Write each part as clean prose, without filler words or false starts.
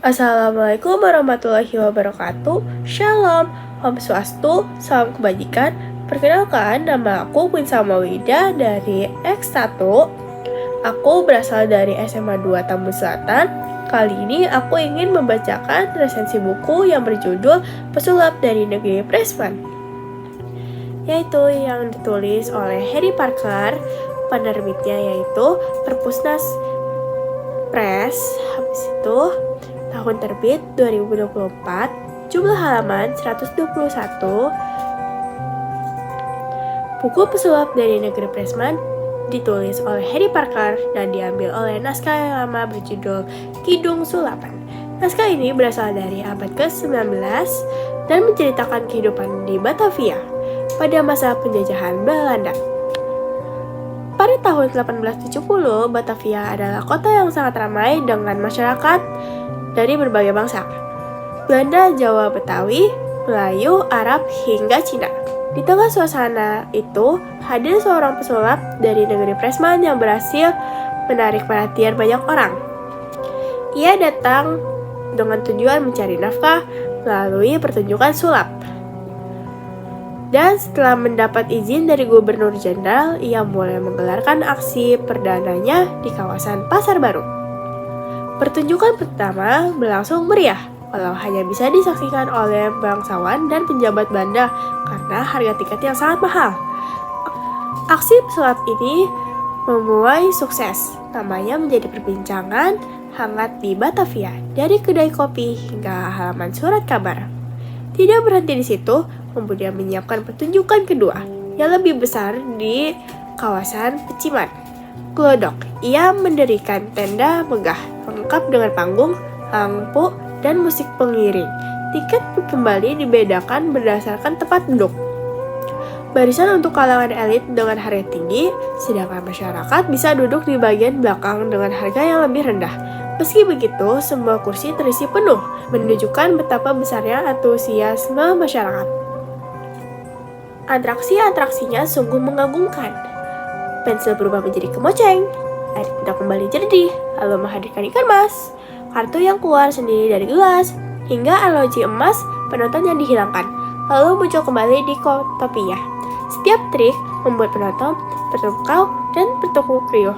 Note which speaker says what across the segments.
Speaker 1: Assalamualaikum warahmatullahi wabarakatuh. Shalom, Om Swastu, salam kebajikan. Perkenalkan, nama aku Queen Samawida dari X1. Aku berasal dari SMA 2 Tambun Selatan. Kali ini aku ingin membacakan resensi buku yang berjudul Pesulap dari Negeri Pressman, yaitu yang ditulis oleh Harry Parker. Penerbitnya yaitu Perpusnas Press. Habis itu tahun terbit 2024, jumlah halaman 121. Buku Pesulap dari Negeri Pressman ditulis oleh Harry Parker dan diambil oleh naskah yang lama berjudul Kidung Sulapan. Naskah ini berasal dari abad ke-19 dan menceritakan kehidupan di Batavia pada masa penjajahan Belanda. Pada tahun 1870, Batavia adalah kota yang sangat ramai dengan masyarakat dari berbagai bangsa, Belanda, Jawa, Betawi, Melayu, Arab, hingga Cina. Di tengah suasana itu, hadir seorang pesulap dari negeri Pressman yang berhasil menarik perhatian banyak orang. Ia datang dengan tujuan mencari nafkah melalui pertunjukan sulap. Dan setelah mendapat izin dari Gubernur Jenderal, ia mulai menggelarkan aksi perdananya di kawasan Pasar Baru. Pertunjukan pertama berlangsung meriah, walau hanya bisa disaksikan oleh bangsawan dan penjabat Belanda karena harga tiket yang sangat mahal. Aksi pesulap ini menuai sukses. Namanya menjadi perbincangan hangat di Batavia, dari kedai kopi hingga halaman surat kabar. Tidak berhenti di situ, kemudian menyiapkan pertunjukan kedua yang lebih besar di kawasan Peciman, Glodok. Ia mendirikan tenda megah lengkap dengan panggung, lampu, dan musik pengiring. Tiket kembali dibedakan berdasarkan tempat duduk. Barisan untuk kalangan elit dengan harga tinggi, sedangkan masyarakat bisa duduk di bagian belakang dengan harga yang lebih rendah. Meski begitu, semua kursi terisi penuh, menunjukkan betapa besarnya antusiasme masyarakat. Atraksinya sungguh mengagumkan. Pensil berubah menjadi kemoceng, air tidak kembali jernih, lalu menghadirkan ikan mas, kartu yang keluar sendiri dari gelas, hingga arloji emas penonton yang dihilangkan, lalu muncul kembali di topinya. Setiap trik membuat penonton terpukau dan bertukuk riuh.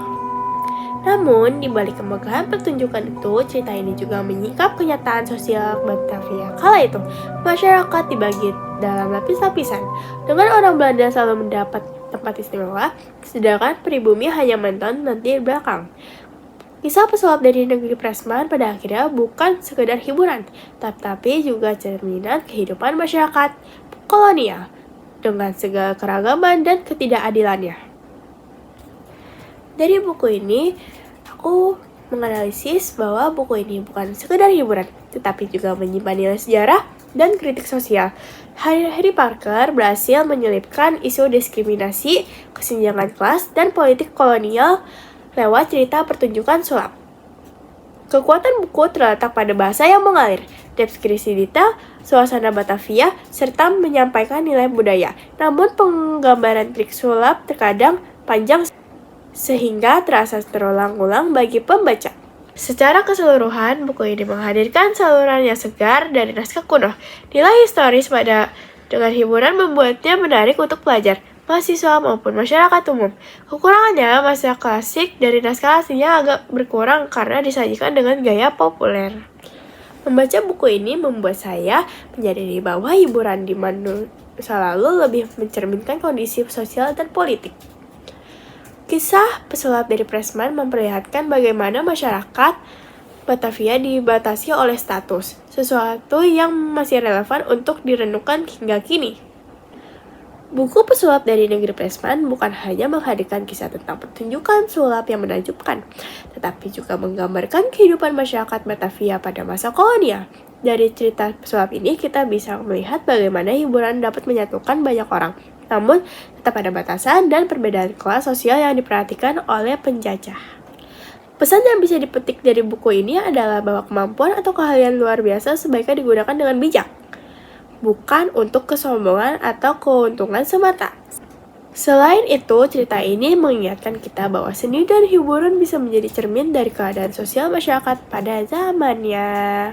Speaker 1: Namun, di balik kemegahan pertunjukan itu, cerita ini juga menyingkap kenyataan sosial Batavia kala itu. Masyarakat dibagi dalam lapis-lapisan, dengan orang Belanda selalu mendapat tempat istimewa, sedangkan pribumi hanya menonton nanti di belakang. Kisah pesulap dari negeri Pressman pada akhirnya bukan sekedar hiburan, tetapi juga cerminan kehidupan masyarakat kolonial dengan segala keragaman dan ketidakadilannya. Dari buku ini, aku menganalisis bahwa buku ini bukan sekedar hiburan, tetapi juga menyimpan nilai sejarah dan kritik sosial. Harry Parker berhasil menyelipkan isu diskriminasi, kesenjangan kelas, dan politik kolonial lewat cerita pertunjukan sulap. Kekuatan buku terletak pada bahasa yang mengalir, deskripsi detail, suasana Batavia, serta menyampaikan nilai budaya. Namun penggambaran trik sulap terkadang panjang sehingga terasa terulang-ulang bagi pembaca. Secara keseluruhan, buku ini menghadirkan saluran yang segar dari naskah kuno. Nilai historis dengan hiburan membuatnya menarik untuk pelajar, mahasiswa maupun masyarakat umum. Kekurangannya, masa klasik dari naskah aslinya agak berkurang karena disajikan dengan gaya populer. Membaca buku ini membuat saya menyadari bahwa hiburan di masa lalu lebih mencerminkan kondisi sosial dan politik. Kisah pesulap dari Pressman memperlihatkan bagaimana masyarakat Batavia dibatasi oleh status, sesuatu yang masih relevan untuk direnungkan hingga kini. Buku Pesulap dari Negeri Pressman bukan hanya menghadirkan kisah tentang pertunjukan sulap yang menakjubkan, tetapi juga menggambarkan kehidupan masyarakat Batavia pada masa kolonial. Dari cerita pesulap ini, kita bisa melihat bagaimana hiburan dapat menyatukan banyak orang, namun tetap ada batasan dan perbedaan kelas sosial yang diperhatikan oleh penjajah. Pesan yang bisa dipetik dari buku ini adalah bahwa kemampuan atau keahlian luar biasa sebaiknya digunakan dengan bijak, bukan untuk kesombongan atau keuntungan semata. Selain itu, cerita ini mengingatkan kita bahwa seni dan hiburan bisa menjadi cermin dari keadaan sosial masyarakat pada zamannya.